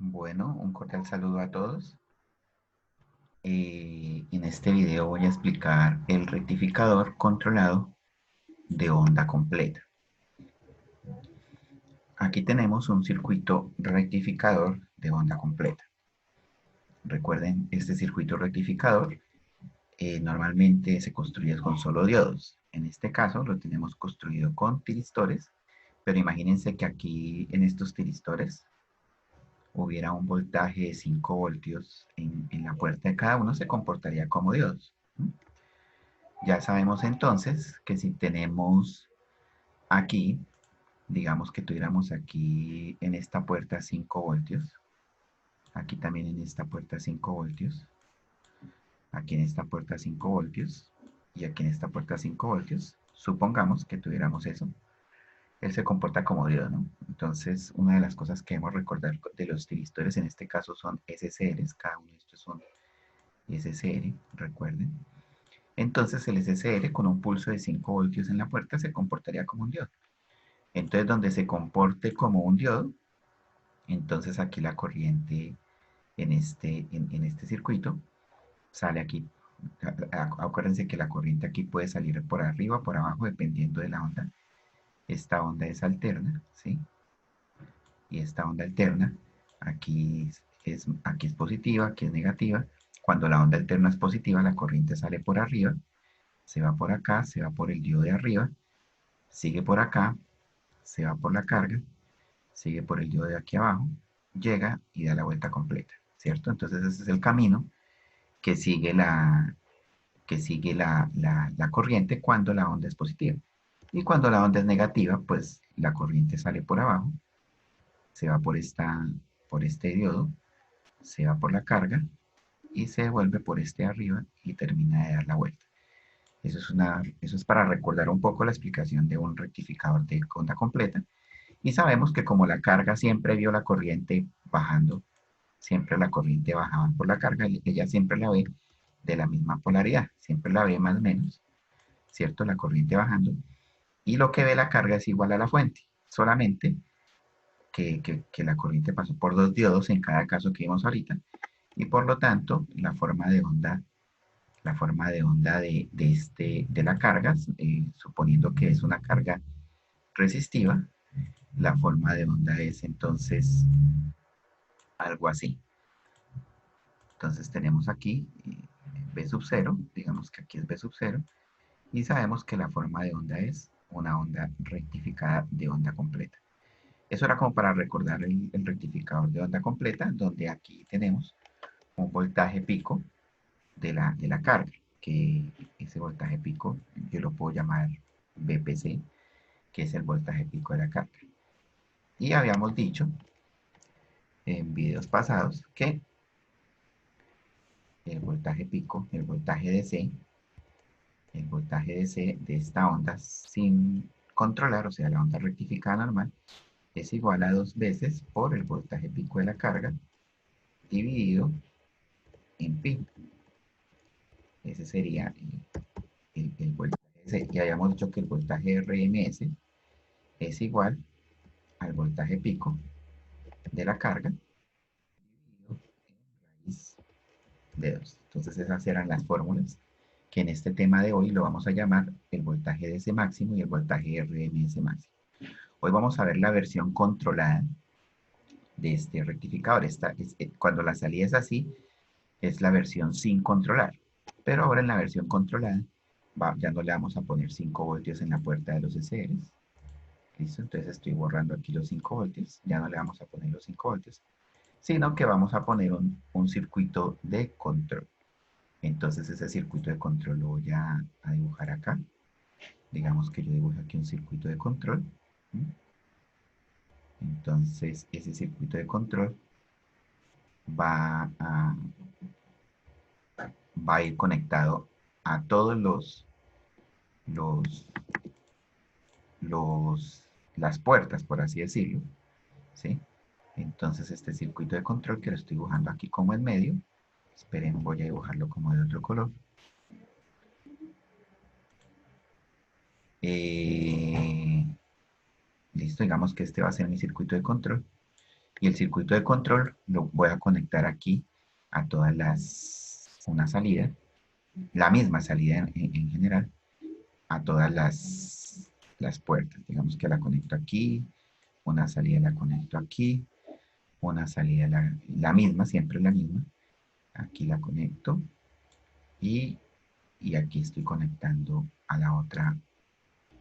Bueno, un cordial saludo a todos. En este video voy a explicar el rectificador controlado de onda completa. Aquí tenemos un circuito rectificador de onda completa. Recuerden, este circuito rectificador normalmente se construye con solo diodos. En este caso lo tenemos construido con tiristores, pero imagínense que aquí en estos tiristores hubiera un voltaje de 5 voltios en la puerta de cada uno, se comportaría como diodos. Ya sabemos entonces que si tenemos aquí, digamos que tuviéramos aquí en esta puerta 5 voltios, aquí también en esta puerta 5 voltios, aquí en esta puerta 5 voltios y aquí en esta puerta 5 voltios, supongamos que tuviéramos eso, él se comporta como diodo, ¿no? Entonces, una de las cosas que debemos recordar de los tiristores en este caso son SCRs, cada uno de estos son SCR, recuerden. Entonces el SCR con un pulso de 5 voltios en la puerta se comportaría como un diodo. Entonces donde se comporte como un diodo, entonces aquí la corriente en este circuito sale aquí. Acuérdense que la corriente aquí puede salir por arriba o por abajo dependiendo de la onda. Esta onda es alterna, ¿sí? Y esta onda alterna aquí es positiva, aquí es negativa. Cuando la onda alterna es positiva, la corriente sale por arriba, se va por acá, se va por el diodo de arriba, sigue por acá, se va por la carga, sigue por el diodo de aquí abajo, llega y da la vuelta completa, ¿cierto? Entonces ese es el camino que sigue la corriente cuando la onda es positiva. Y cuando la onda es negativa, pues la corriente sale por abajo, se va por este diodo, se va por la carga y se devuelve por este arriba y termina de dar la vuelta. Eso es para recordar un poco la explicación de un rectificador de onda completa. Y sabemos que como la carga siempre vio la corriente bajando, siempre la corriente bajaba por la carga, ella siempre la ve de la misma polaridad, siempre la ve más o menos, ¿cierto? La corriente bajando. Y lo que ve la carga es igual a la fuente, solamente que la corriente pasó por dos diodos en cada caso que vimos ahorita, y por lo tanto la forma de onda de la carga, suponiendo que es una carga resistiva, la forma de onda es entonces algo así. Entonces tenemos aquí B sub 0, digamos que aquí es B sub 0, y sabemos que la forma de onda es una onda rectificada de onda completa. Eso era como para recordar el rectificador de onda completa, donde aquí tenemos un voltaje pico de la carga, que ese voltaje pico yo lo puedo llamar VPC, que es el voltaje pico de la carga. Y habíamos dicho en videos pasados que el voltaje pico, el voltaje DC, el voltaje DC de esta onda sin controlar, o sea, la onda rectificada normal, es igual a 2 veces por el voltaje pico de la carga dividido en pi. Ese sería el voltaje DC. Y habíamos dicho que el voltaje RMS es igual al voltaje pico de la carga dividido en raíz de 2. Entonces esas eran las fórmulas que en este tema de hoy lo vamos a llamar el voltaje DC máximo y el voltaje RMS máximo. Hoy vamos a ver la versión controlada de este rectificador. Cuando la salida es así, es la versión sin controlar. Pero ahora en la versión controlada, ya no le vamos a poner 5 voltios en la puerta de los SCRs. ¿Listo? Entonces estoy borrando aquí los 5 voltios. Ya no le vamos a poner los 5 voltios, sino que vamos a poner un circuito de control. Entonces ese circuito de control lo voy a dibujar acá. Digamos que yo dibujo aquí un circuito de control. Entonces ese circuito de control va a, va a ir conectado a todos los, las puertas, por así decirlo, ¿sí? Entonces este circuito de control que lo estoy dibujando aquí como en medio, esperen, voy a dibujarlo como de otro color. Listo, digamos que este va a ser mi circuito de control. Y el circuito de control lo voy a conectar aquí a todas una salida, la misma salida en general, a todas las puertas. Digamos que la conecto aquí, una salida la conecto aquí, una salida la misma, siempre la misma. Aquí la conecto y, y aquí estoy conectando a la otra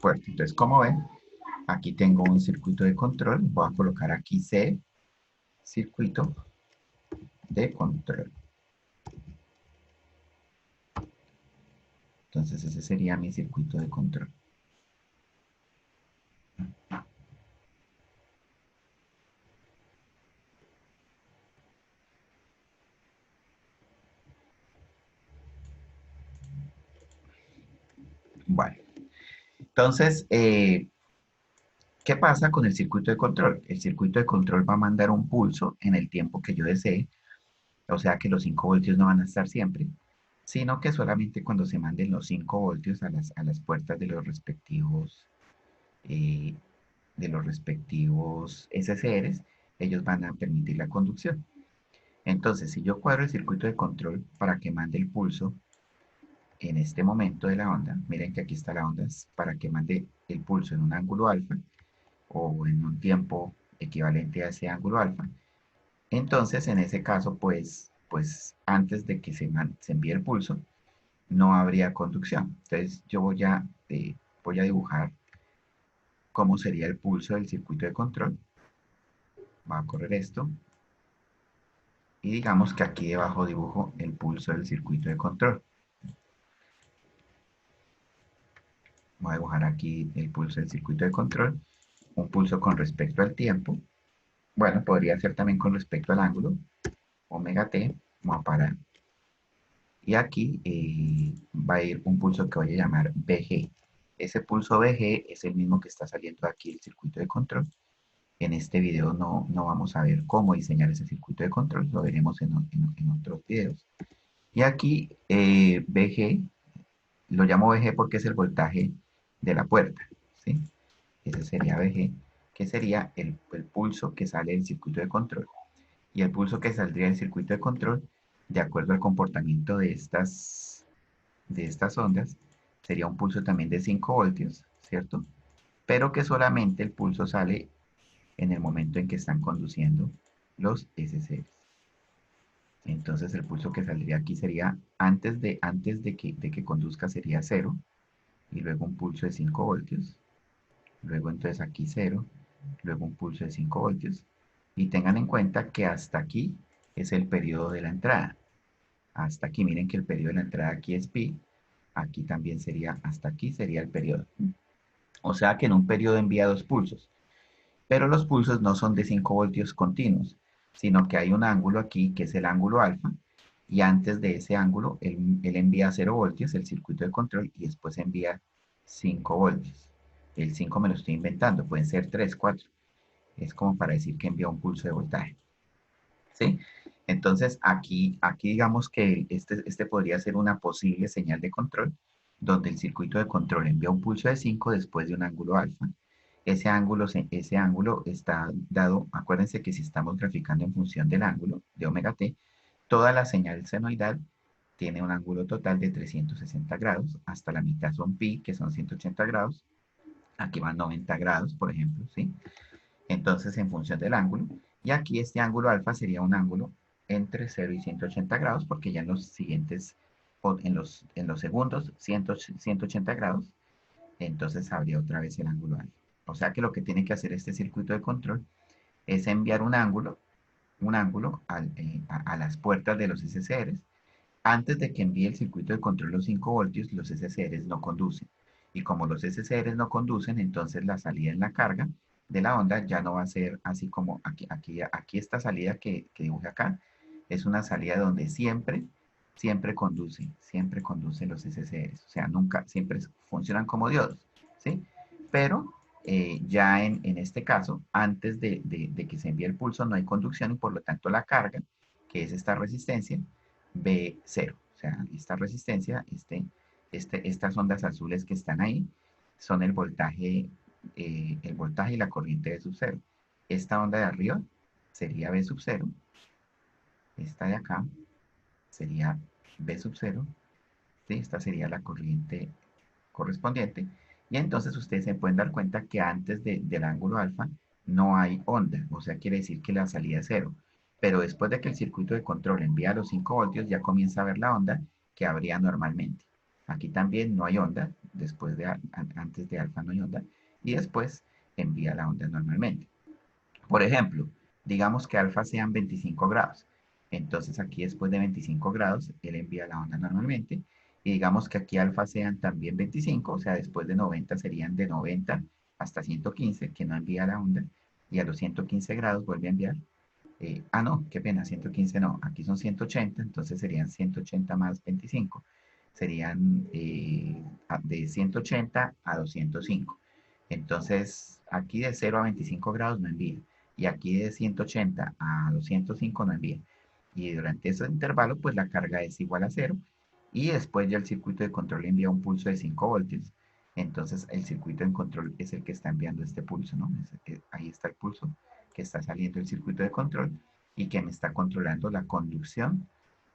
puerta. Entonces, como ven, aquí tengo un circuito de control. Voy a colocar aquí C, circuito de control. Entonces, ese sería mi circuito de control. Bueno, entonces, ¿qué pasa con el circuito de control? El circuito de control va a mandar un pulso en el tiempo que yo desee, o sea que los 5 voltios no van a estar siempre, sino que solamente cuando se manden los 5 voltios a las puertas eh, de los respectivos SCRs, ellos van a permitir la conducción. Entonces, si yo cuadro el circuito de control para que mande el pulso en este momento de la onda, miren que aquí está la onda, es para que mande el pulso en un ángulo alfa o en un tiempo equivalente a ese ángulo alfa. Entonces, en ese caso, pues antes de que se envíe el pulso, no habría conducción. Entonces, yo voy a dibujar cómo sería el pulso del circuito de control. Va a correr esto. Y digamos que aquí debajo dibujo el pulso del circuito de control. Voy a dibujar aquí el pulso del circuito de control. Un pulso con respecto al tiempo. Bueno, podría ser también con respecto al ángulo. Omega t. Vamos a parar. Y aquí va a ir un pulso que voy a llamar BG. Ese pulso BG es el mismo que está saliendo de aquí del circuito de control. En este video no vamos a ver cómo diseñar ese circuito de control, lo veremos en otros videos. Y aquí BG, lo llamo BG porque es el voltaje de la puerta, ¿sí? Ese sería BG, que sería el pulso que sale del circuito de control. Y el pulso que saldría del circuito de control, de acuerdo al comportamiento de estas ondas, sería un pulso también de 5 voltios, ¿cierto? Pero que solamente el pulso sale en el momento en que están conduciendo los SCs. Entonces el pulso que saldría aquí sería antes de que conduzca sería 0, y luego un pulso de 5 voltios, luego entonces aquí 0, luego un pulso de 5 voltios, y tengan en cuenta que hasta aquí es el periodo de la entrada. Hasta aquí, miren que el periodo de la entrada aquí es pi, aquí también sería, hasta aquí sería el periodo. O sea que en un periodo envía 2 pulsos, pero los pulsos no son de 5 voltios continuos, sino que hay un ángulo aquí que es el ángulo alfa, y antes de ese ángulo él envía 0 voltios, el circuito de control, y después envía 5 voltios. El 5 me lo estoy inventando, pueden ser 3, 4. Es como para decir que envía un pulso de voltaje. ¿Sí? Entonces, aquí digamos que este podría ser una posible señal de control, donde el circuito de control envía un pulso de 5 después de un ángulo alfa. Ese ángulo está dado, acuérdense que si estamos graficando en función del ángulo de omega t, toda la señal senoidal tiene un ángulo total de 360 grados, hasta la mitad son pi, que son 180 grados, aquí van 90 grados, por ejemplo, ¿sí? Entonces, en función del ángulo, y aquí este ángulo alfa sería un ángulo entre 0 y 180 grados, porque ya en los siguientes, en los segundos, 180 grados, entonces habría otra vez el ángulo alfa. O sea que lo que tiene que hacer este circuito de control es enviar un ángulo a las puertas de los SCRs. Antes de que envíe el circuito de control los 5 voltios, los SCRs no conducen. Y como los SCRs no conducen, entonces la salida en la carga de la onda ya no va a ser así como aquí esta salida que dibujé acá, es una salida donde siempre conducen los SCRs. O sea, nunca, siempre funcionan como diodos, ¿sí? Pero ya en este caso, antes de que se envíe el pulso, no hay conducción y por lo tanto la carga, que es esta resistencia, B0. O sea, esta resistencia, estas ondas azules que están ahí, son el voltaje y la corriente de sub cero. Esta onda de arriba sería B sub 0. Esta de acá sería B sub 0. ¿Sí? Esta sería la corriente correspondiente. Y entonces ustedes se pueden dar cuenta que antes del ángulo alfa no hay onda, o sea, quiere decir que la salida es cero. Pero después de que el circuito de control envía los 5 voltios, ya comienza a ver la onda que habría normalmente. Aquí también no hay onda, antes de alfa no hay onda, y después envía la onda normalmente. Por ejemplo, digamos que alfa sean 25 grados. Entonces aquí después de 25 grados, él envía la onda normalmente. Y digamos que aquí alfa sean también 25, o sea, después de 90 serían de 90 hasta 115, que no envía la onda. Y a los 115 grados vuelve a enviar. No, qué pena, 115 no, aquí son 180, entonces serían 180 más 25. Serían de 180 a 205. Entonces, aquí de 0 a 25 grados no envía. Y aquí de 180 a 205 no envía. Y durante ese intervalo, pues la carga es igual a 0. Y después ya el circuito de control envía un pulso de 5 voltios. Entonces, el circuito de control es el que está enviando este pulso, ¿no? Ahí está el pulso que está saliendo del circuito de control y que me está controlando la conducción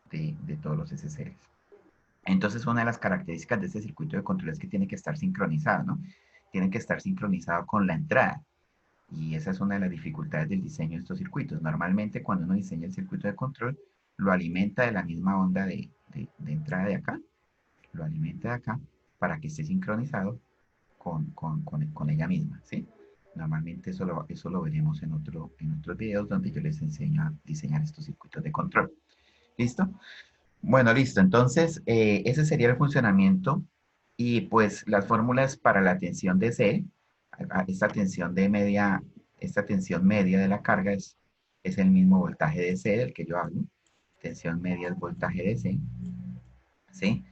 de todos los SSLs. Entonces, una de las características de este circuito de control es que tiene que estar sincronizado, ¿no? Tiene que estar sincronizado con la entrada. Y esa es una de las dificultades del diseño de estos circuitos. Normalmente, cuando uno diseña el circuito de control, lo alimenta de la misma onda de entrada de acá, lo alimenta de acá para que esté sincronizado con ella misma, ¿sí? Normalmente eso lo veremos en otros videos donde yo les enseño a diseñar estos circuitos de control. ¿Listo? Bueno, listo. Entonces, ese sería el funcionamiento y pues las fórmulas para la tensión de C, esta tensión media de la carga es el mismo voltaje de C del que yo hablo. Tensión media es voltaje de C, ¿sí?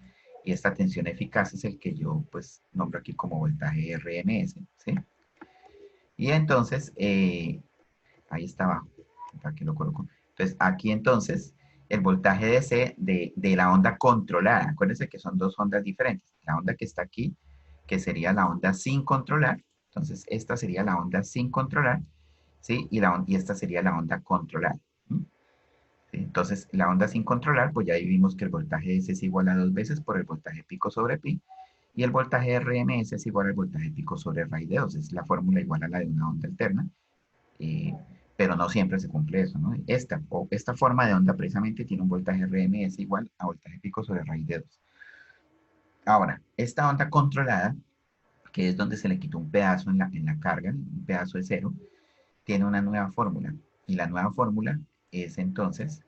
Y esta tensión eficaz es el que yo pues nombro aquí como voltaje RMS, ¿sí? Y entonces, ahí está abajo, para que lo coloco. Entonces, aquí entonces, el voltaje de C de la onda controlada. Acuérdense que son dos ondas diferentes. La onda que está aquí, que sería la onda sin controlar. Entonces, esta sería la onda sin controlar, ¿sí? Y esta sería la onda controlada. ¿Sí? Entonces, la onda sin controlar, pues ya ahí vimos que el voltaje de C es igual a 2 veces por el voltaje pico sobre pi. Y el voltaje RMS es igual al voltaje pico sobre raíz de 2. Es la fórmula igual a la de una onda alterna. eh, pero no siempre se cumple eso, ¿no? Esta forma de onda precisamente tiene un voltaje RMS igual a voltaje pico sobre raíz de 2. Ahora, esta onda controlada, que es donde se le quitó un pedazo en la carga, un pedazo de cero, tiene una nueva fórmula. Y la nueva fórmula es entonces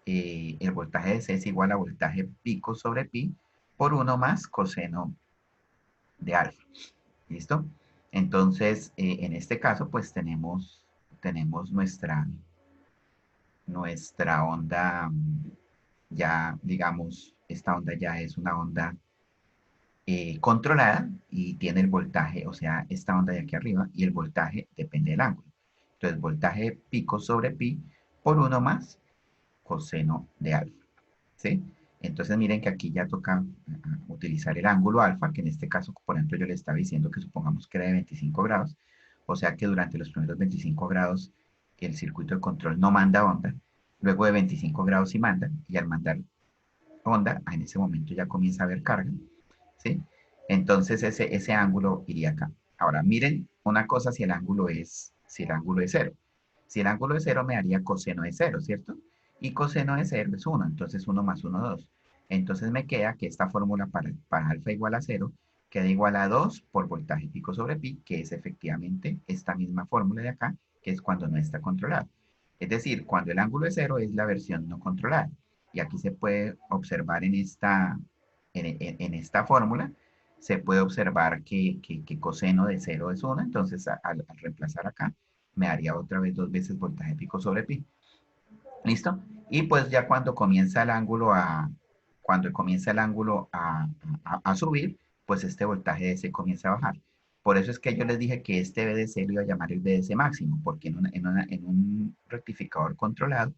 el voltaje de C es igual a voltaje pico sobre pi por 1 más coseno de alfa. ¿Listo? Entonces, en este caso, pues tenemos nuestra onda, ya digamos, esta onda ya es una onda controlada y tiene el voltaje, o sea, esta onda de aquí arriba, y el voltaje depende del ángulo. Entonces, voltaje pico sobre pi por 1 más coseno de alfa. ¿Sí? Entonces, miren que aquí ya toca utilizar el ángulo alfa, que en este caso, por ejemplo, yo le estaba diciendo que supongamos que era de 25 grados, o sea que durante los primeros 25 grados el circuito de control no manda onda, luego de 25 grados sí manda, y al mandar onda, en ese momento ya comienza a haber carga, ¿sí? Entonces ese ángulo iría acá. Ahora, miren una cosa si el ángulo es cero. Si el ángulo es cero me daría coseno de cero, ¿cierto? Y coseno de cero es 1, entonces 1 más 1, 2. Entonces me queda que esta fórmula para alfa igual a 0 queda igual a 2 por voltaje pico sobre pi, que es efectivamente esta misma fórmula de acá, que es cuando no está controlado. Es decir, cuando el ángulo es cero es la versión no controlada. Y aquí se puede observar en esta fórmula, se puede observar que coseno de 0 es 1, entonces al reemplazar acá, me daría otra vez 2 veces voltaje pico sobre pi. ¿Listo? Y pues ya cuando comienza el ángulo a subir, pues este voltaje de C comienza a bajar. Por eso es que yo les dije que este BDC lo iba a llamar el BDC máximo, porque en un rectificador controlado,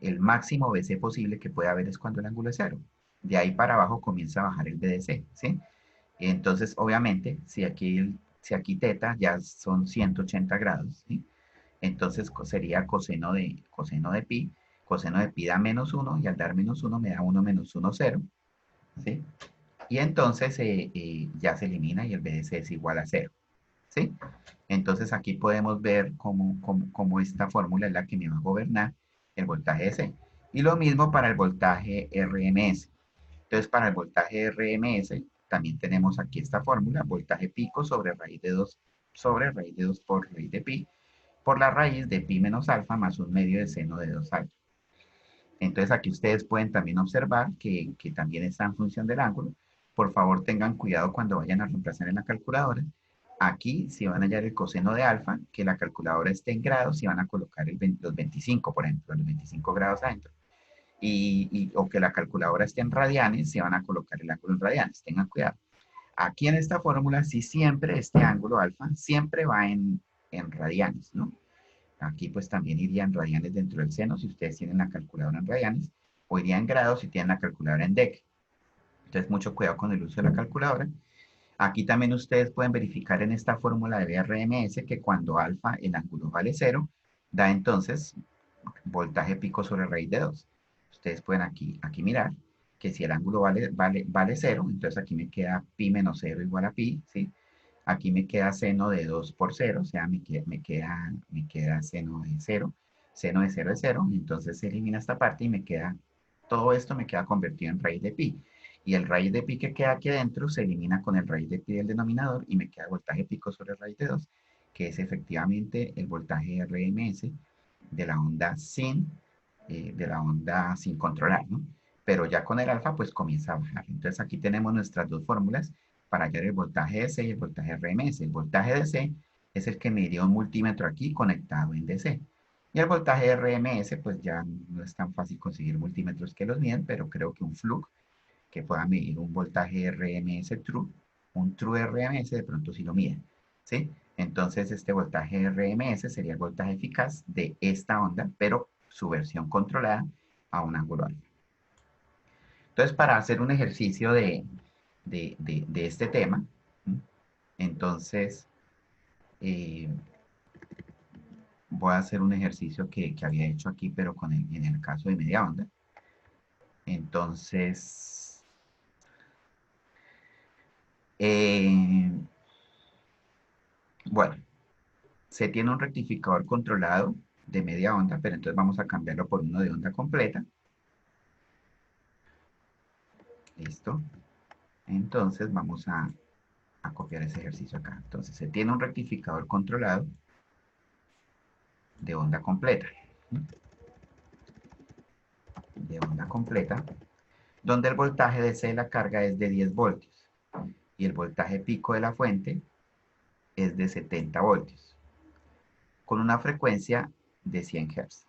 el máximo BC posible que puede haber es cuando el ángulo es cero. De ahí para abajo comienza a bajar el BDC, ¿sí? Entonces, obviamente, si aquí teta ya son 180 grados, ¿sí? Entonces sería coseno de pi. Coseno de pi da -1 y al dar -1 me da 1 menos 1, 0. ¿Sí? Y entonces ya se elimina y el BDC es igual a 0. ¿Sí? Entonces aquí podemos ver cómo esta fórmula es la que me va a gobernar el voltaje DC. Y lo mismo para el voltaje RMS. Entonces para el voltaje RMS también tenemos aquí esta fórmula, voltaje pico sobre raíz de 2 sobre raíz de 2 por raíz de pi, por la raíz de pi menos alfa más un medio de seno de 2 alfa. Entonces aquí ustedes pueden también observar que también está en función del ángulo. Por favor tengan cuidado cuando vayan a reemplazar en la calculadora. Aquí, si van a hallar el coseno de alfa, que la calculadora esté en grados, y van a colocar los 25, por ejemplo, los 25 grados adentro. O que la calculadora esté en radianes, se van a colocar el ángulo en radianes. Tengan cuidado. Aquí en esta fórmula, sí siempre este ángulo alfa, siempre va en radianes, ¿no? Aquí pues también iría en radianes dentro del seno si ustedes tienen la calculadora en radianes, o iría en grados si tienen la calculadora en DEC. Entonces mucho cuidado con el uso de la calculadora. Aquí también ustedes pueden verificar en esta fórmula de BRMS que cuando alfa el ángulo vale 0, da entonces voltaje pico sobre raíz de 2. Ustedes pueden aquí mirar que si el ángulo vale 0, entonces aquí me queda pi menos 0 igual a pi, ¿sí? Aquí me queda seno de 2 por 0, o sea, me queda seno de 0. Seno de 0 es 0, entonces se elimina esta parte y me queda, todo esto me queda convertido en raíz de pi. Y el raíz de pi que queda aquí adentro se elimina con el raíz de pi del denominador y me queda voltaje pico sobre raíz de 2, que es efectivamente el voltaje RMS de la onda sin controlar, ¿no? Pero ya con el alfa, pues comienza a bajar. Entonces aquí tenemos nuestras dos fórmulas para hallar el voltaje DC y el voltaje RMS. El voltaje DC es el que me dio un multímetro aquí conectado en DC. Y el voltaje RMS, pues ya no es tan fácil conseguir multímetros que los miden, pero creo que un Fluke que pueda medir un voltaje RMS true, un true RMS de pronto sí lo mide, ¿sí? Entonces este voltaje RMS sería el voltaje eficaz de esta onda, pero su versión controlada a un ángulo alfa. Entonces para hacer un ejercicio de este tema, entonces eh, voy a hacer un ejercicio que había hecho aquí, pero en el caso de media onda. Entonces, eh, bueno, se tiene un rectificador controlado de media onda, pero entonces vamos a cambiarlo por uno de onda completa. Listo. Entonces vamos a copiar ese ejercicio acá. Entonces se tiene un rectificador controlado de onda completa. De onda completa, donde el voltaje DC de la carga es de 10 voltios y el voltaje pico de la fuente es de 70 voltios, con una frecuencia de 100 Hz.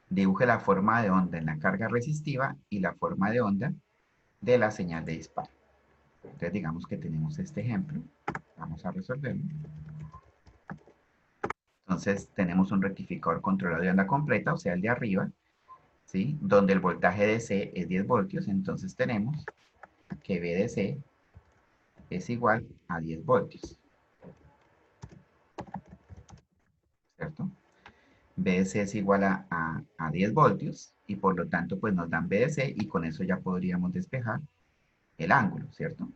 Dibuje la forma de onda en la carga resistiva y la forma de onda de la señal de disparo. Entonces digamos que tenemos este ejemplo. Vamos a resolverlo. Entonces tenemos un rectificador controlado de onda completa, o sea, el de arriba, ¿sí? Donde el voltaje DC es 10 voltios. Entonces tenemos que VDC es igual a 10 voltios. ¿Cierto? BDC es igual a 10 voltios y por lo tanto pues nos dan BDC y con eso ya podríamos despejar el ángulo, ¿cierto?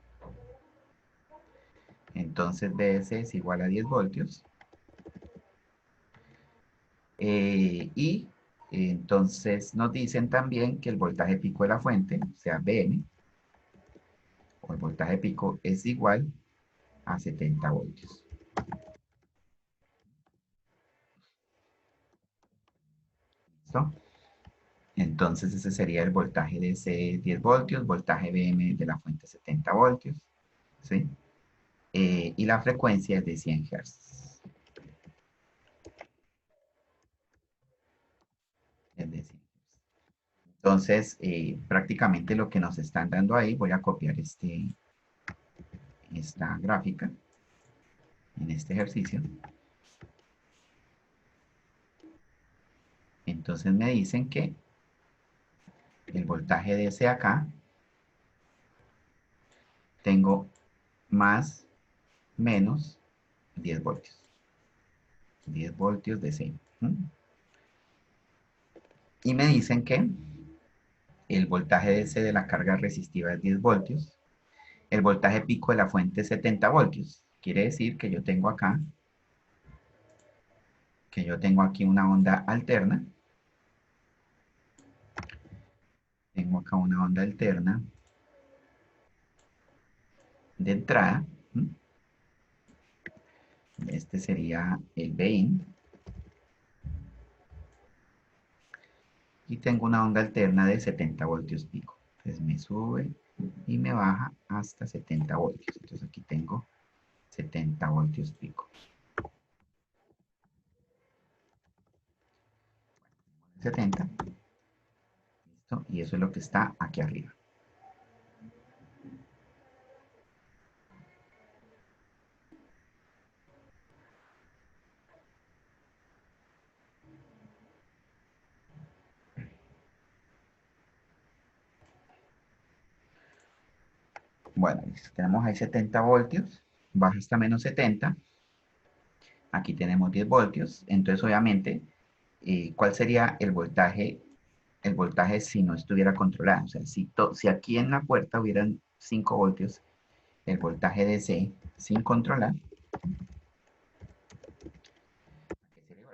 Entonces BDC es igual a 10 voltios y entonces nos dicen también que el voltaje pico de la fuente, o sea BM, o el voltaje pico es igual a 70 voltios. ¿Listo? Entonces ese sería el voltaje DC 10 voltios, voltaje BM de la fuente 70 voltios, ¿sí? Y la frecuencia es de 100 Hz. Es de 100 Hz. Entonces, prácticamente lo que nos están dando ahí, voy a copiar esta gráfica en este ejercicio. Entonces me dicen que el voltaje DC acá, tengo más, menos 10 voltios. 10 voltios DC. Y me dicen que el voltaje DC de la carga resistiva es 10 voltios. El voltaje pico de la fuente es 70 voltios. Quiere decir que yo tengo aquí una onda alterna. Tengo acá una onda alterna de entrada. Este sería el Bin. Y tengo una onda alterna de 70 voltios pico. Entonces me sube y me baja hasta 70 voltios. Entonces aquí tengo 70 voltios pico. 70. ¿Listo? Y eso es lo que está aquí arriba. Bueno, listo. Tenemos ahí 70 voltios. Baja hasta menos 70. Aquí tenemos 10 voltios. Entonces, obviamente, ¿cuál sería el voltaje? El voltaje si no estuviera controlado. O sea, si aquí en la puerta hubieran 5 voltios, el voltaje DC sin controlar.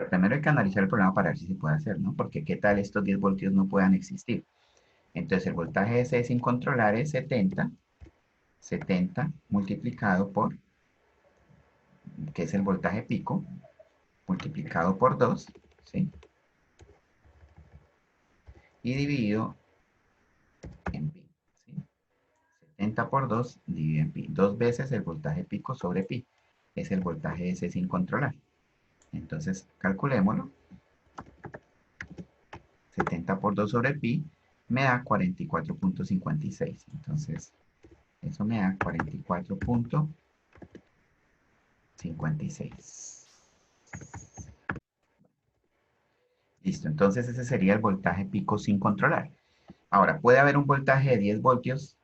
Primero hay que analizar el problema para ver si se puede hacer, ¿no? Porque qué tal estos 10 voltios no puedan existir. Entonces el voltaje DC sin controlar es 70 multiplicado por, que es el voltaje pico, multiplicado por 2, ¿sí? Y dividido en pi, ¿sí? 70 por 2 dividido en pi. Dos veces el voltaje pico sobre pi. Es el voltaje DC sin controlar. Entonces, calculémoslo. 70 por 2 sobre pi me da 44.56. Entonces, eso me da 44.56. Listo, entonces ese sería el voltaje pico sin controlar. Ahora, ¿puede haber un voltaje de 10 voltios?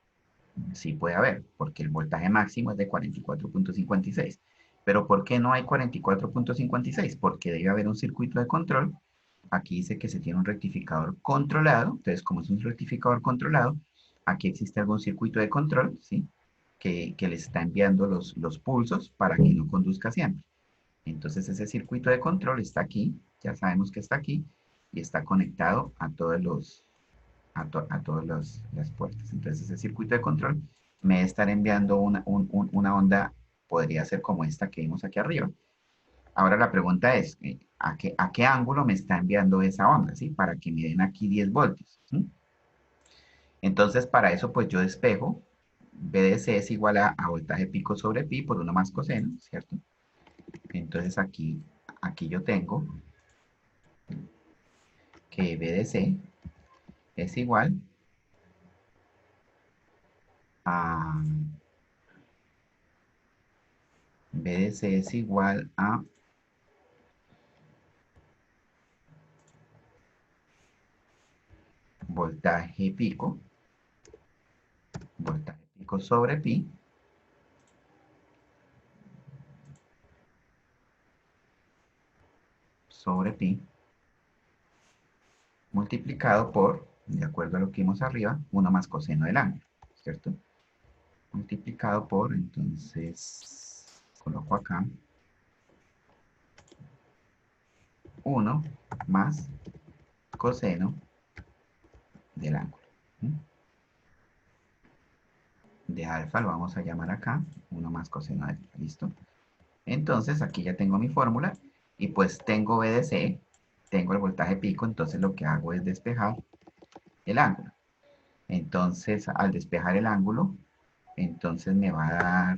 Sí puede haber, porque el voltaje máximo es de 44.56. Pero ¿por qué no hay 44.56? Porque debe haber un circuito de control. Aquí dice que se tiene un rectificador controlado. Entonces, como es un rectificador controlado, aquí existe algún circuito de control, ¿sí? Que le está enviando los pulsos para que no conduzca siempre. Entonces, ese circuito de control está aquí. Ya sabemos que está aquí. Y está conectado a todas las puertas. Entonces, ese circuito de control me debe estar enviando una onda, podría ser como esta que vimos aquí arriba. Ahora la pregunta es, ¿a qué ángulo me está enviando esa onda? ¿Sí? Para que me den aquí 10 voltios. ¿Sí? Entonces, para eso, pues yo despejo. BDC es igual a voltaje pico sobre pi por 1 más coseno, ¿cierto? Entonces aquí yo tengo que BDC es igual a BDC es igual a voltaje pico sobre pi multiplicado por, de acuerdo a lo que vimos arriba, 1 más coseno del ángulo, ¿cierto? Multiplicado por, entonces, coloco acá, 1 más coseno del ángulo. ¿Sí? De alfa lo vamos a llamar acá, 1 más coseno de alfa, ¿listo? Entonces, aquí ya tengo mi fórmula, y pues tengo BDC, tengo el voltaje pico, entonces lo que hago es despejar el ángulo. Entonces, al despejar el ángulo, entonces me va a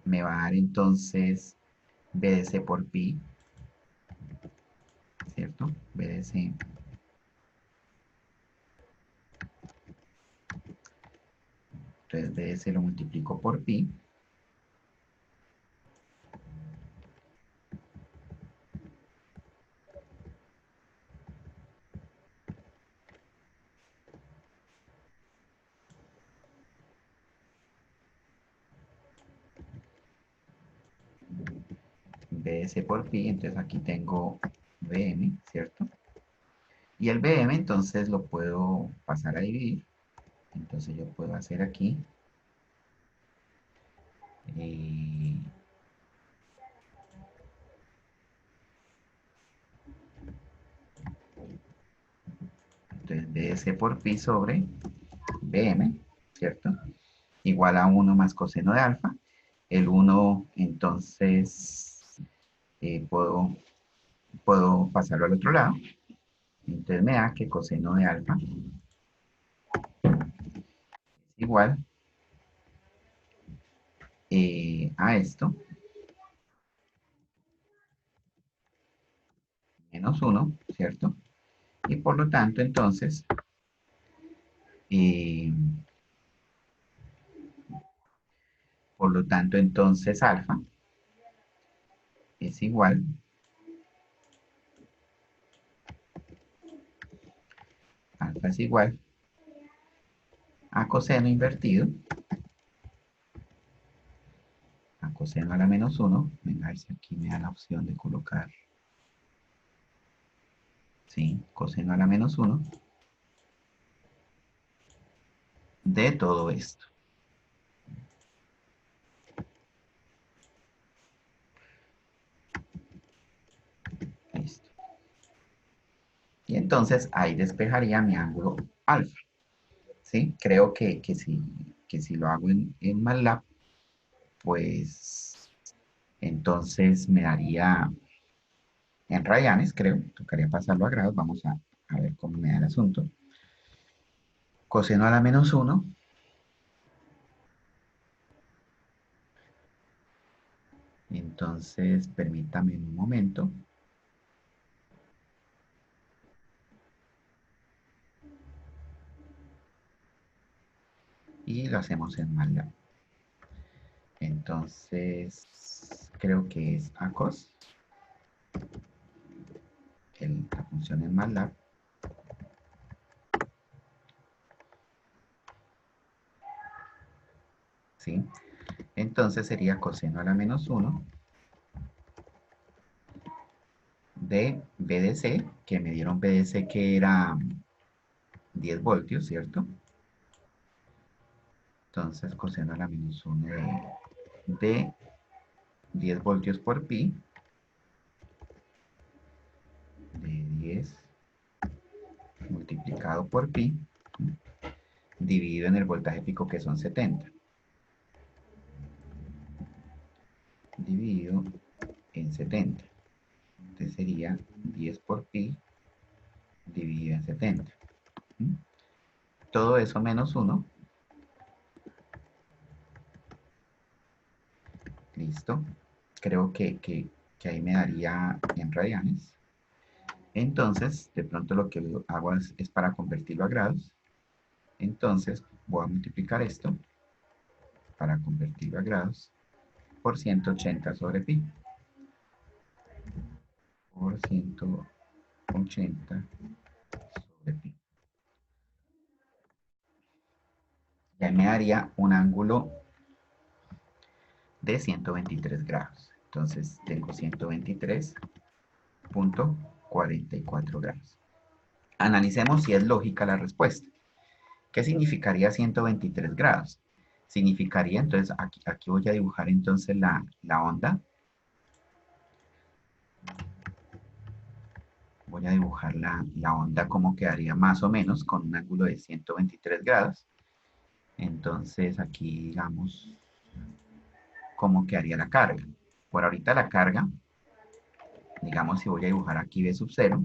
dar entonces BDC por pi, ¿cierto? BDC. Entonces BDC lo multiplico por pi. BDC por pi, entonces aquí tengo BM, ¿cierto? Y el BM entonces lo puedo pasar a dividir. Entonces yo puedo hacer aquí eh, entonces BDC por pi sobre BM, ¿cierto? Igual a 1 más coseno de alfa. El 1 entonces puedo pasarlo al otro lado. Entonces me da que coseno de alfa es igual a esto, menos 1, ¿cierto? Y por lo tanto, entonces, eh, alfa es igual a coseno invertido, a coseno a la menos 1. Venga, a ver si aquí me da la opción de colocar, sí, coseno a la menos 1 de todo esto. Listo. Y entonces ahí despejaría mi ángulo alfa. ¿Sí? Creo que si lo hago en MATLAB, pues entonces me daría en radianes, creo. Tocaría pasarlo a grados. Vamos a ver cómo me da el asunto. Coseno a la menos 1. Entonces, permítame un momento. Y lo hacemos en MATLAB. Entonces, creo que es ACOS. La función en MATLAB. ¿Sí? Entonces sería coseno a la menos 1 de BDC, que me dieron BDC que era 10 voltios, ¿cierto? Entonces coseno a la menos 1 de 10 voltios por pi, de 10 multiplicado por pi, dividido en el voltaje pico que son 70, dividido en 70. Entonces sería 10 por pi dividido en 70. Todo eso menos 1. Listo. Creo que ahí me daría en radianes. Entonces, de pronto lo que hago es para convertirlo a grados. Entonces, voy a multiplicar esto para convertirlo a grados por 180 sobre pi. Por 180 sobre pi. Ya me daría un ángulo de 123 grados. Entonces, tengo 123.44 grados. Analicemos si es lógica la respuesta. ¿Qué significaría 123 grados? Significaría, entonces, aquí voy a dibujar entonces la onda. Voy a dibujar la onda como quedaría más o menos con un ángulo de 123 grados. Entonces, aquí digamos cómo quedaría la carga. Por ahorita la carga, digamos si voy a dibujar aquí B sub 0,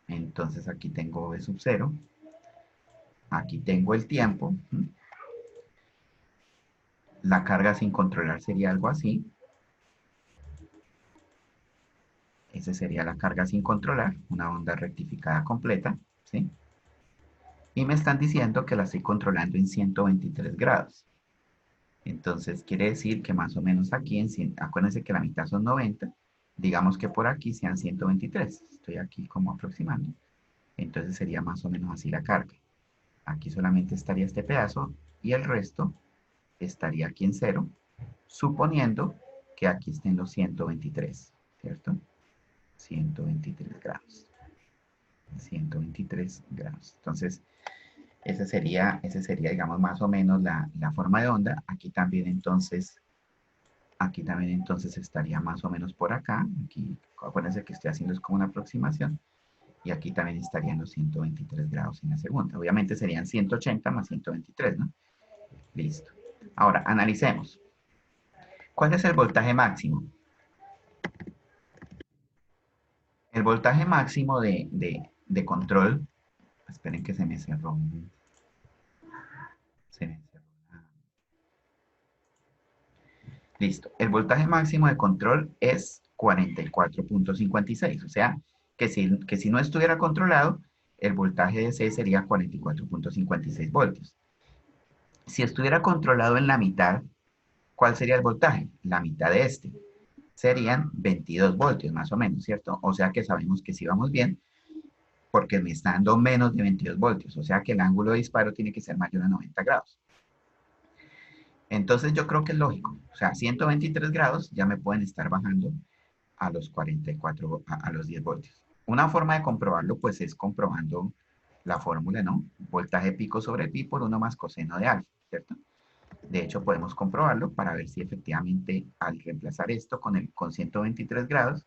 entonces aquí tengo B sub 0, aquí tengo el tiempo, la carga sin controlar sería algo así, esa sería la carga sin controlar, una onda rectificada completa, ¿sí? Y me están diciendo que la estoy controlando en 123 grados. Entonces quiere decir que más o menos aquí, acuérdense que la mitad son 90, digamos que por aquí sean 123, estoy aquí como aproximando, entonces sería más o menos así la carga. Aquí solamente estaría este pedazo y el resto estaría aquí en cero, suponiendo que aquí estén los 123, ¿cierto? 123 grados. 123 grados. Entonces, ese sería, digamos, más o menos la forma de onda. Aquí también entonces estaría más o menos por acá. Aquí, acuérdense que estoy haciendo es como una aproximación. Y aquí también estarían los 123 grados en la segunda. Obviamente serían 180 más 123, ¿no? Listo. Ahora, analicemos. ¿Cuál es el voltaje máximo? El voltaje máximo de control. Esperen que se me cerró. Se me cerró. Listo. El voltaje máximo de control es 44.56. O sea, que si no estuviera controlado, el voltaje de C sería 44.56 voltios. Si estuviera controlado en la mitad, ¿cuál sería el voltaje? La mitad de este. Serían 22 voltios más o menos, ¿cierto? O sea que sabemos que sí vamos bien porque me está dando menos de 22 voltios. O sea que el ángulo de disparo tiene que ser mayor a 90 grados. Entonces yo creo que es lógico. O sea, 123 grados ya me pueden estar bajando a los 44, a los 10 voltios. Una forma de comprobarlo, pues, es comprobando la fórmula, ¿no? Voltaje pico sobre pi por 1 más coseno de alfa, ¿cierto? De hecho, podemos comprobarlo para ver si efectivamente al reemplazar esto con 123 grados,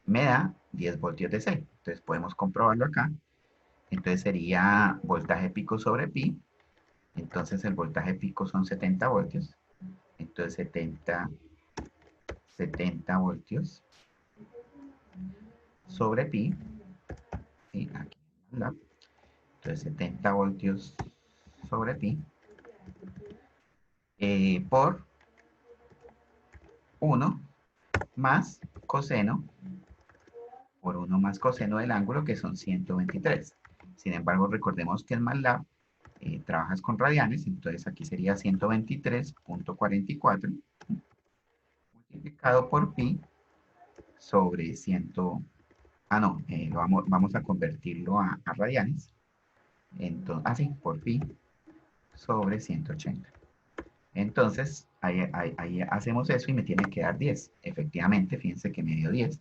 me da 10 voltios de C. Entonces podemos comprobarlo acá. Entonces sería voltaje pico sobre pi. Entonces el voltaje pico son 70 voltios. Entonces 70 voltios sobre pi. Y aquí, ¿verdad? Entonces 70 voltios sobre pi por 1 más coseno por 1 más coseno del ángulo, que son 123. Sin embargo, recordemos que en MATLAB trabajas con radianes, entonces aquí sería 123.44 multiplicado por pi sobre 100. Ah, no, vamos a convertirlo a radianes. Entonces, sí, por pi sobre 180. Entonces, ahí hacemos eso y me tiene que dar 10. Efectivamente, fíjense que me dio 10.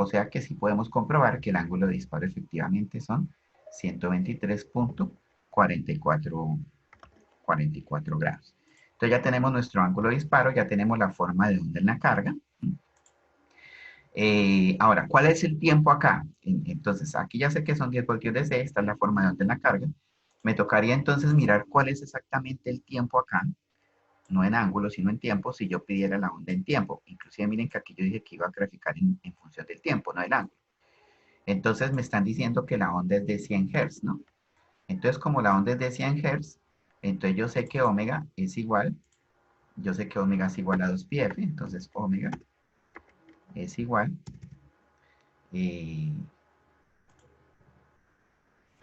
O sea que sí podemos comprobar que el ángulo de disparo efectivamente son 123.44 grados. Entonces ya tenemos nuestro ángulo de disparo, ya tenemos la forma de onda en la carga. Ahora, ¿cuál es el tiempo acá? Entonces, aquí ya sé que son 10 voltios de C, esta es la forma de onda en la carga. Me tocaría entonces mirar cuál es exactamente el tiempo acá, no en ángulo, sino en tiempo, si yo pidiera la onda en tiempo. Inclusive miren que aquí yo dije que iba a graficar en función del tiempo, no del ángulo. Entonces me están diciendo que la onda es de 100 Hz, ¿no? Entonces como la onda es de 100 Hz, entonces yo sé que omega es igual, yo sé que omega es igual a 2πf, entonces omega es igual,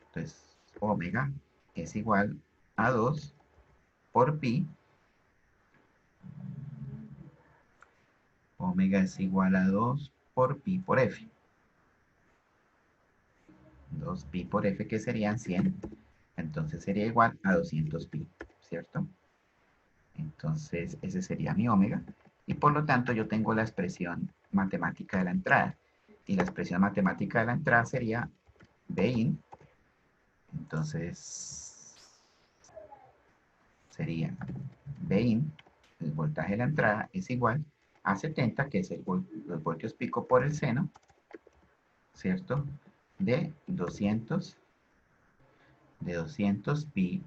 entonces omega es igual a 2 por pi, omega es igual a 2 por pi por f. 2pi por f, que serían 100, entonces sería igual a 200 pi, ¿cierto? Entonces ese sería mi omega, y por lo tanto yo tengo la expresión matemática de la entrada, y la expresión matemática de la entrada sería Bin, entonces sería Bin, el voltaje de la entrada es igual a 70, que es los voltios pico por el seno, ¿cierto? De 200 pi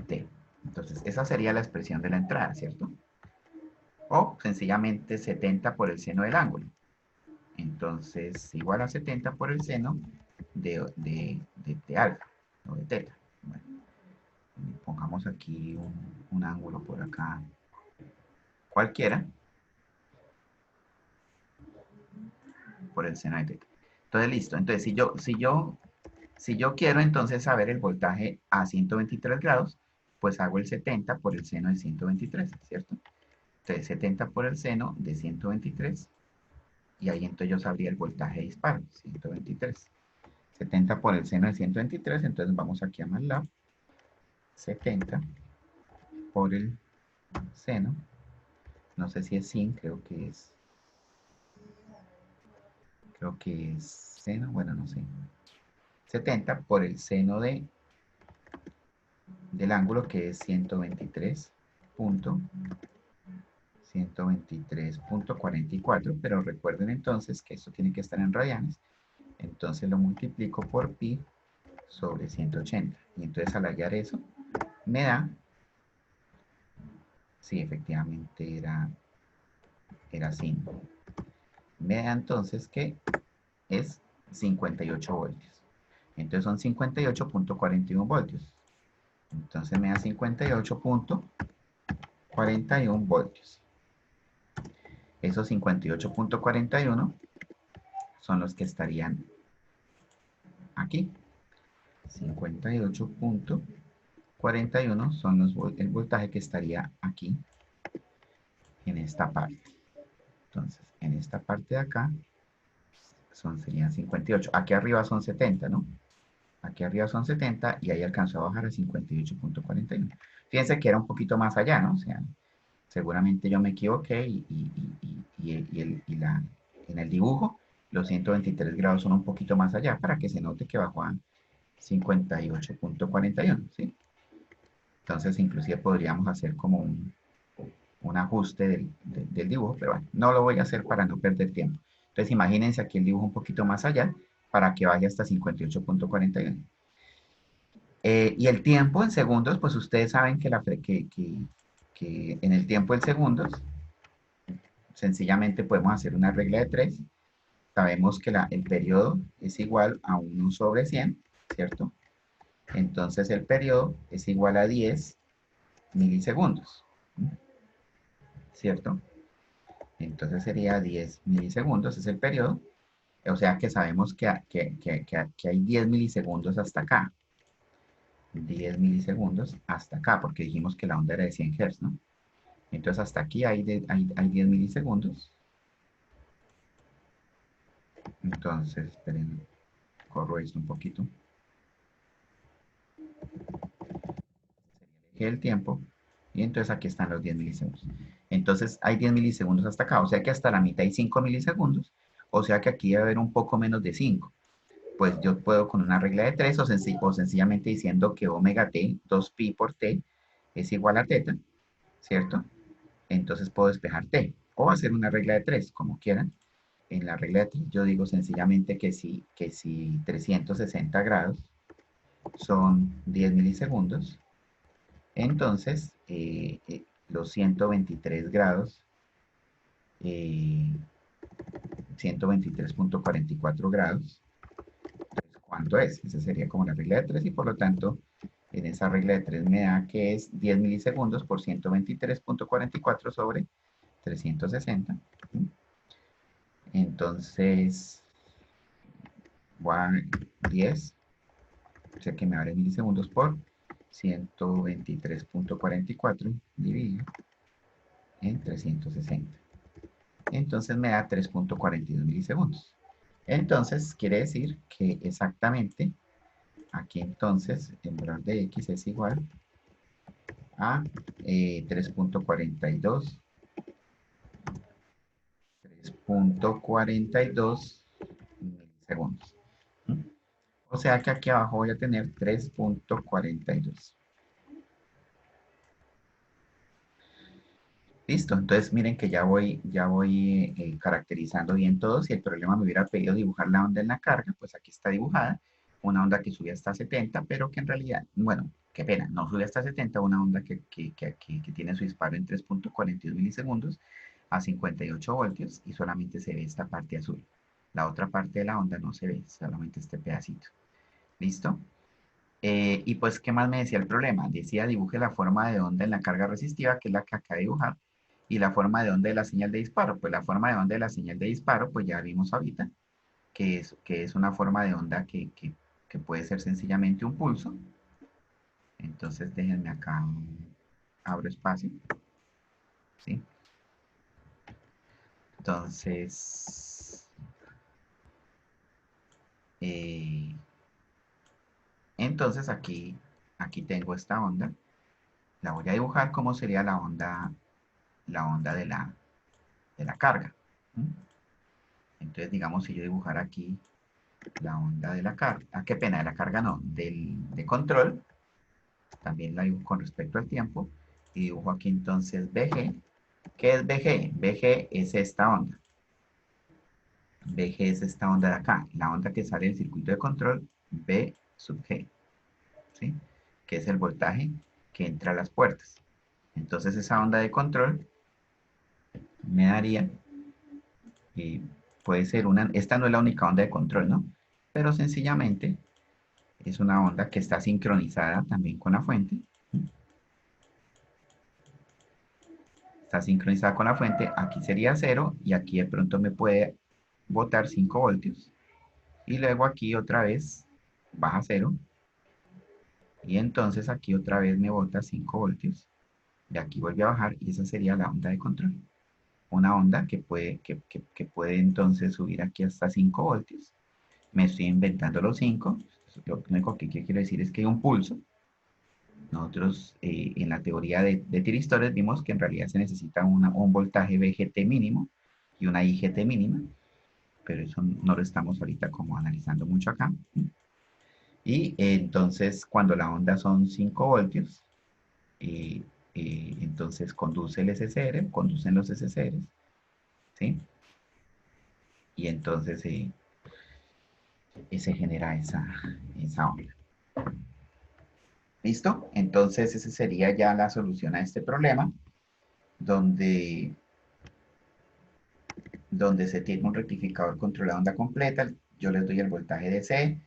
t. Entonces, esa sería la expresión de la entrada, ¿cierto? O sencillamente 70 por el seno del ángulo. Entonces, igual a 70 por el seno de alfa o de teta. Bueno, pongamos aquí un ángulo por acá, cualquiera, por el seno de teta. Entonces, listo. Entonces, si yo quiero entonces saber el voltaje a 123 grados, pues hago el 70 por el seno de 123, ¿cierto? Entonces, 70 por el seno de 123, y ahí entonces yo sabría el voltaje de disparo, 123. 70 por el seno de 123, entonces vamos aquí a MATLAB. 70 por el seno, no sé si es sin, creo que es seno, bueno, no sé, 70 por el seno del ángulo que es 123.44, pero recuerden entonces que esto tiene que estar en radianes, entonces lo multiplico por pi sobre 180, y entonces al hallar eso, me da, sí, efectivamente era sin, me da entonces que es 58 voltios, entonces son 58.41 voltios, entonces me da 58.41 voltios. Esos 58.41 son los que estarían aquí. 58.41 son el voltaje que estaría aquí, en esta parte. Entonces, en esta parte de acá serían 58. Aquí arriba son 70, ¿no? Aquí arriba son 70 y ahí alcanzó a bajar a 58.41. Fíjense que era un poquito más allá, ¿no? O sea, seguramente yo me equivoqué en el dibujo los 123 grados son un poquito más allá para que se note que bajó a 58.41, ¿sí? Entonces inclusive podríamos hacer como un ajuste del dibujo, pero bueno, no lo voy a hacer para no perder tiempo. Entonces imagínense aquí el dibujo un poquito más allá para que vaya hasta 58.41. Y el tiempo en segundos, pues ustedes saben que en el tiempo en segundos, sencillamente podemos hacer una regla de 3. Sabemos que el periodo es igual a 1 sobre 100, ¿cierto? Entonces el periodo es igual a 10 milisegundos, ¿cierto? Entonces sería 10 milisegundos, es el periodo. O sea que sabemos que hay 10 milisegundos hasta acá. 10 milisegundos hasta acá, porque dijimos que la onda era de 100 Hz, ¿no? Entonces hasta aquí hay 10 milisegundos. Entonces, esperen, corro esto un poquito. Sería el tiempo. Y entonces aquí están los 10 milisegundos. Entonces hay 10 milisegundos hasta acá. O sea que hasta la mitad hay 5 milisegundos. O sea que aquí debe haber un poco menos de 5. Pues yo puedo con una regla de 3 o sencillamente diciendo que omega t, 2pi por t, es igual a teta, ¿cierto? Entonces puedo despejar t. O hacer una regla de 3, como quieran. En la regla de 3 yo digo sencillamente que si 360 grados son 10 milisegundos, entonces los 123 grados, eh, 123.44 grados, ¿cuánto es? Esa sería como la regla de 3 y por lo tanto en esa regla de 3 me da que es 10 milisegundos por 123.44 sobre 360. Entonces, voy a 10, o sea que me abre milisegundos por 123.44 dividido en 360. Entonces me da 3.42 milisegundos. Entonces quiere decir que exactamente aquí entonces el valor de x es igual a 3.42 milisegundos. ¿Mm? O sea que aquí abajo voy a tener 3.42. Listo, entonces miren que ya voy caracterizando bien todo. Si el problema me hubiera pedido dibujar la onda en la carga, pues aquí está dibujada. Una onda que sube hasta 70, pero que en realidad, bueno, qué pena, no sube hasta 70, una onda que tiene su disparo en 3.42 milisegundos a 58 voltios y solamente se ve esta parte azul. La otra parte de la onda no se ve, solamente este pedacito. ¿Listo? Y pues, ¿qué más me decía el problema? Decía dibuje la forma de onda en la carga resistiva, que es la que acaba de dibujar, y la forma de onda de la señal de disparo. Pues la forma de onda de la señal de disparo, pues ya vimos ahorita, que es una forma de onda que puede ser sencillamente un pulso. Entonces, déjenme acá, abro espacio, ¿sí? Entonces, eh, aquí tengo esta onda. La voy a dibujar como sería la onda de la carga. ¿Mm? Entonces, digamos, si yo dibujara aquí la onda de la carga, qué pena, de la carga no, de control, también la dibujo con respecto al tiempo, y dibujo aquí entonces BG. ¿Qué es BG? BG es esta onda. BG es esta onda de acá, la onda que sale del circuito de control, B sub G, ¿sí? Que es el voltaje que entra a las puertas. Entonces esa onda de control me daría, y puede ser esta no es la única onda de control, ¿no? Pero sencillamente es una onda que está sincronizada también con la fuente. Está sincronizada con la fuente, aquí sería 0 y aquí de pronto me puede botar 5 voltios. Y luego aquí otra vez baja 0 y entonces aquí otra vez me bota 5 voltios. De aquí vuelve a bajar y esa sería la onda de control. Una onda que puede entonces subir aquí hasta 5 voltios. Me estoy inventando los 5. Lo único que quiero decir es que hay un pulso. Nosotros en la teoría de tiristores vimos que en realidad se necesita un voltaje VGT mínimo y una IGT mínima, pero eso no lo estamos ahorita como analizando mucho acá. Y entonces cuando la onda son 5 voltios, eh, entonces conduce el SCR, conducen los SCRs, ¿sí? Y entonces se genera esa onda. ¿Listo? Entonces esa sería ya la solución a este problema, donde, donde se tiene un rectificador controlado onda completa. Yo les doy el voltaje DC,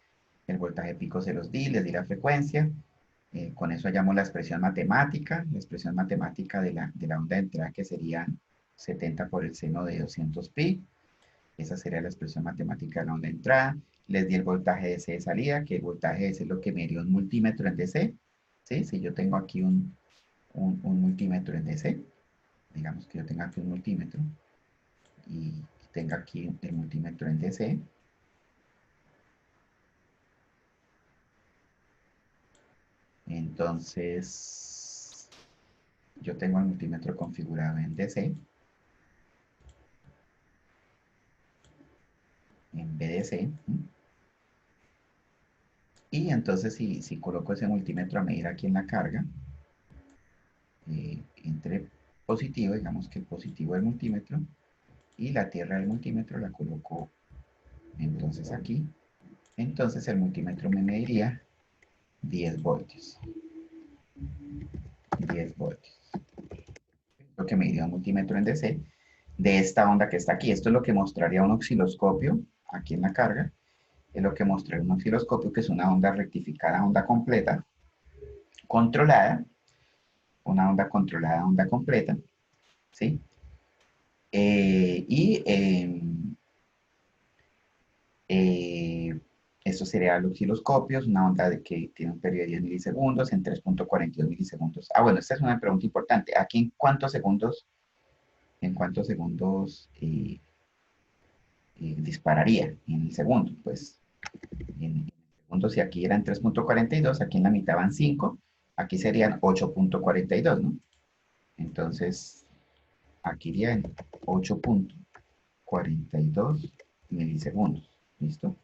el voltaje pico se los di, les di la frecuencia. Con eso hallamos la expresión matemática de la onda de entrada que sería 70 por el seno de 200 pi. Esa sería la expresión matemática de la onda de entrada. Les di el voltaje DC de salida, que el voltaje DC es lo que me dio un multímetro en DC. ¿Sí? Si yo tengo aquí un multímetro en DC, digamos que yo tenga aquí un multímetro y tenga aquí el multímetro en DC, entonces yo tengo el multímetro configurado en DC, en BDC, y entonces si coloco ese multímetro a medir aquí en la carga, entre positivo, digamos que el positivo del multímetro, y la tierra del multímetro la coloco entonces aquí, entonces el multímetro me mediría 10 voltios. 10 voltios. Lo que me dio un multímetro en DC de esta onda que está aquí. Esto es lo que mostraría un osciloscopio aquí en la carga. Es lo que mostraría un osciloscopio, que es una onda rectificada, onda completa, controlada, una onda controlada, onda completa, ¿sí? Y eh, esto sería el osciloscopio, es una onda que tiene un periodo de 10 milisegundos en 3.42 milisegundos. Ah, bueno, esta es una pregunta importante. ¿Aquí en cuántos segundos dispararía en el segundo? Pues en segundo, si aquí eran 3.42, aquí en la mitad van 5, aquí serían 8.42, ¿no? Entonces, aquí irían 8.42 milisegundos, ¿listo?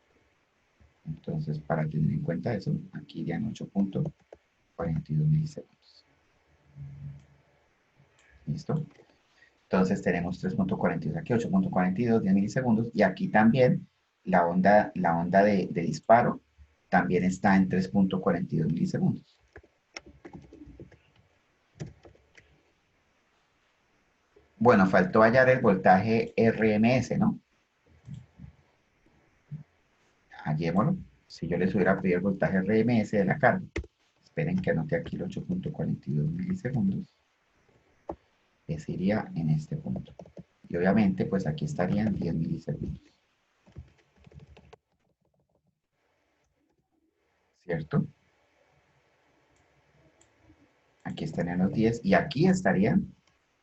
Entonces, para tener en cuenta eso, aquí irían 8.42 milisegundos, ¿listo? Entonces tenemos 3.42 aquí, 8.42, 10 milisegundos, y aquí también la onda de disparo también está en 3.42 milisegundos. Bueno, faltó hallar el voltaje RMS, ¿no? Hallémoslo. Si yo les hubiera pedido el voltaje RMS de la carga, esperen que anote aquí el 8.42 milisegundos, ese iría en este punto. Y obviamente, pues aquí estarían 10 milisegundos, ¿cierto? Aquí estarían los 10 y aquí estarían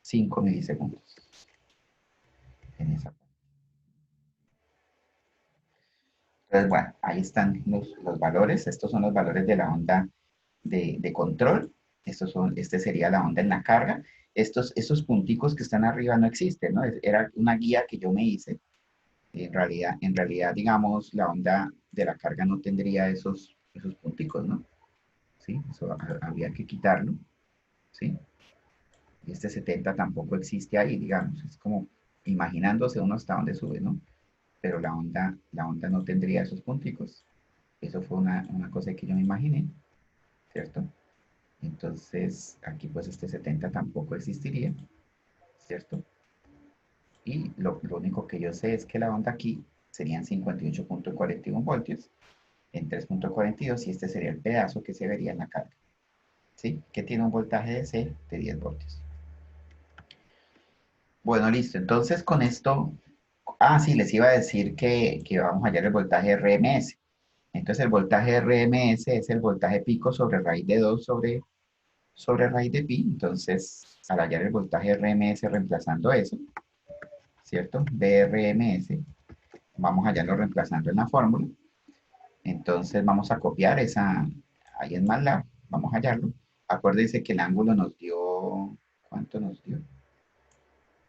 5 milisegundos en esa parte. Entonces, bueno, ahí están los valores. Estos son los valores de la onda de control. Este sería la onda en la carga. Estos punticos que están arriba no existen, ¿no? Era una guía que yo me hice. En realidad, digamos, la onda de la carga no tendría esos punticos, ¿no? ¿Sí? Eso habría que quitarlo, ¿sí? Y este 70 tampoco existe ahí, digamos. Es como imaginándose uno hasta dónde sube, ¿no? Pero la onda no tendría esos punticos. Eso fue una cosa que yo me imaginé, ¿cierto? Entonces, aquí pues este 70 tampoco existiría, ¿cierto? Y lo único que yo sé es que la onda aquí serían 58.41 voltios en 3.42 y este sería el pedazo que se vería en la carga, ¿sí? Que tiene un voltaje de C de 10 voltios. Bueno, listo. Entonces con esto, sí, les iba a decir que vamos a hallar el voltaje RMS. Entonces el voltaje RMS es el voltaje pico sobre raíz de 2 sobre raíz de pi. Entonces, al hallar el voltaje RMS reemplazando eso, ¿cierto? BRMS, vamos a hallarlo reemplazando en la fórmula. Entonces vamos a copiar ahí en MATLAB, vamos a hallarlo. Acuérdense que el ángulo nos dio, ¿cuánto nos dio?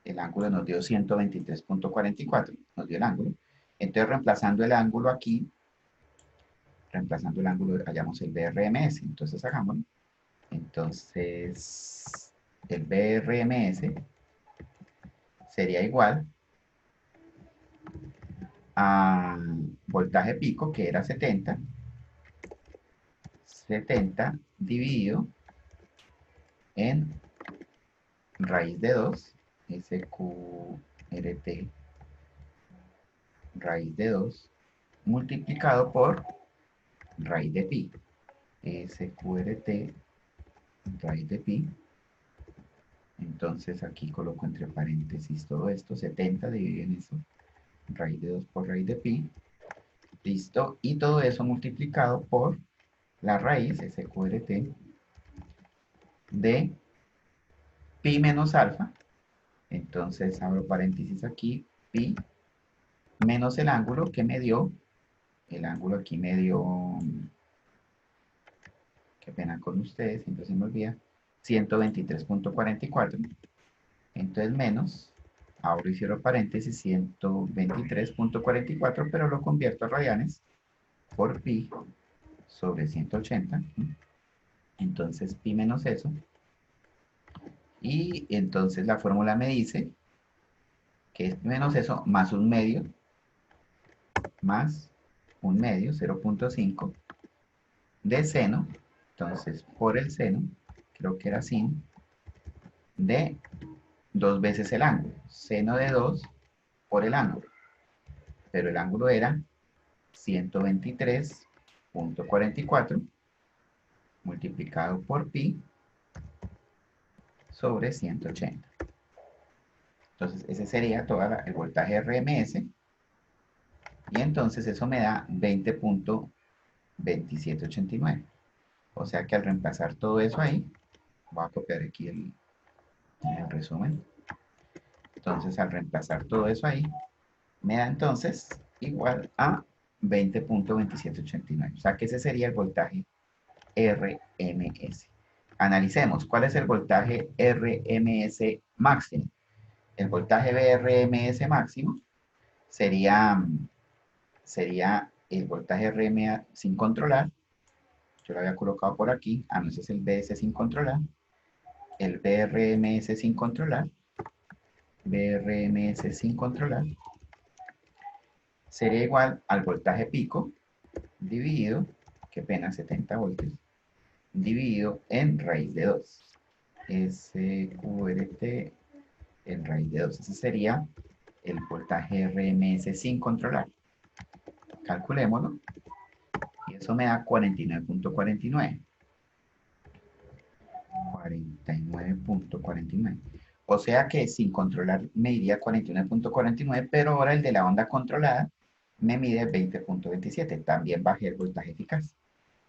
El ángulo nos dio 123.44, nos dio el ángulo. Entonces reemplazando el ángulo aquí, hallamos el BRMS. Entonces hagámoslo. Entonces el BRMS sería igual a voltaje pico, que era 70 dividido en raíz de 2, SQRT raíz de 2, multiplicado por raíz de pi. SQRT raíz de pi. Entonces aquí coloco entre paréntesis todo esto, 70 dividido en eso, raíz de 2 por raíz de pi. Listo. Y todo eso multiplicado por la raíz, SQRT, de pi menos alfa. Entonces abro paréntesis aquí, pi menos el ángulo que me dio, el ángulo aquí me dio, qué pena con ustedes, siempre se me olvida, 123.44. Entonces menos, abro y cierro paréntesis, 123.44, pero lo convierto a radianes por pi sobre 180. Entonces pi menos eso. Y entonces la fórmula me dice que es pi menos eso más un medio, 0.5 de seno. Entonces por el seno, creo que era sin, de 2 veces el ángulo. Seno de 2 por el ángulo. Pero el ángulo era 123.44 multiplicado por pi sobre 180. Entonces ese sería todo el voltaje RMS. Y entonces eso me da 20.2789. O sea que al reemplazar todo eso ahí, voy a copiar aquí el resumen. Entonces al reemplazar todo eso ahí, me da entonces igual a 20.2789. O sea que ese sería el voltaje RMS. Analicemos, ¿cuál es el voltaje RMS máximo? El voltaje RMS máximo sería el voltaje RM sin controlar. Yo lo había colocado por aquí. No, ese es el BS sin controlar. El BRMS sin controlar. BRMS sin controlar sería igual al voltaje pico dividido, qué pena, 70 voltios, dividido en raíz de 2. SQRT en raíz de 2. Ese sería el voltaje RMS sin controlar. Calculémoslo. Y eso me da 49.49. 49.49. O sea que sin controlar me iría 49.49, pero ahora el de la onda controlada me mide 20.27. También bajé el voltaje eficaz.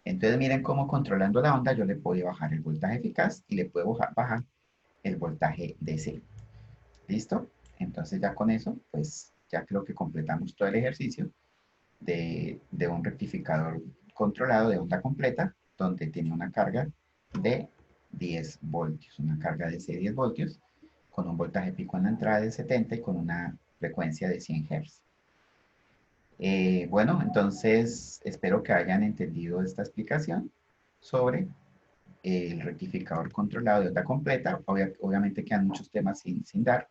Entonces miren cómo controlando la onda yo le puedo bajar el voltaje eficaz y le puedo bajar el voltaje DC. ¿Listo? Entonces ya con eso, pues ya creo que completamos todo el ejercicio de un rectificador controlado de onda completa, donde tiene una carga de 10 voltios, una carga DC de 10 voltios, con un voltaje pico en la entrada de 70 y con una frecuencia de 100 Hz. Bueno, entonces espero que hayan entendido esta explicación sobre el rectificador controlado de onda completa. Obviamente quedan muchos temas sin dar.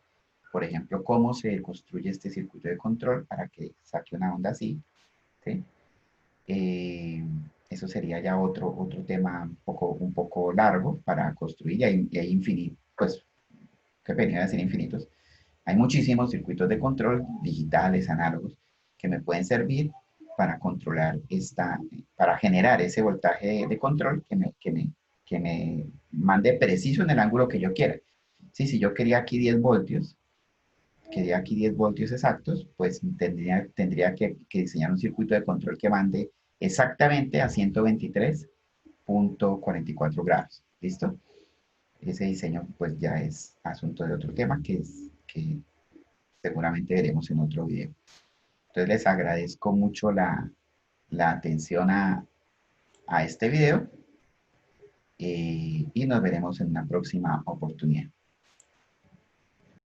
Por ejemplo, cómo se construye este circuito de control para que saque una onda así. ¿Sí? Eh, Eso sería ya otro tema un poco largo para construir y hay infinitos, pues, qué pena decir infinitos. Hay muchísimos circuitos de control digitales, análogos, que me pueden servir para controlar para generar ese voltaje de control que me mande preciso en el ángulo que yo quiera. Sí, si yo quería aquí 10 voltios, quería aquí 10 voltios exactos, pues tendría que diseñar un circuito de control que mande exactamente a 123.44 grados. ¿Listo? Ese diseño pues ya es asunto de otro tema que seguramente veremos en otro video. Entonces les agradezco mucho la atención a este video y nos veremos en una próxima oportunidad.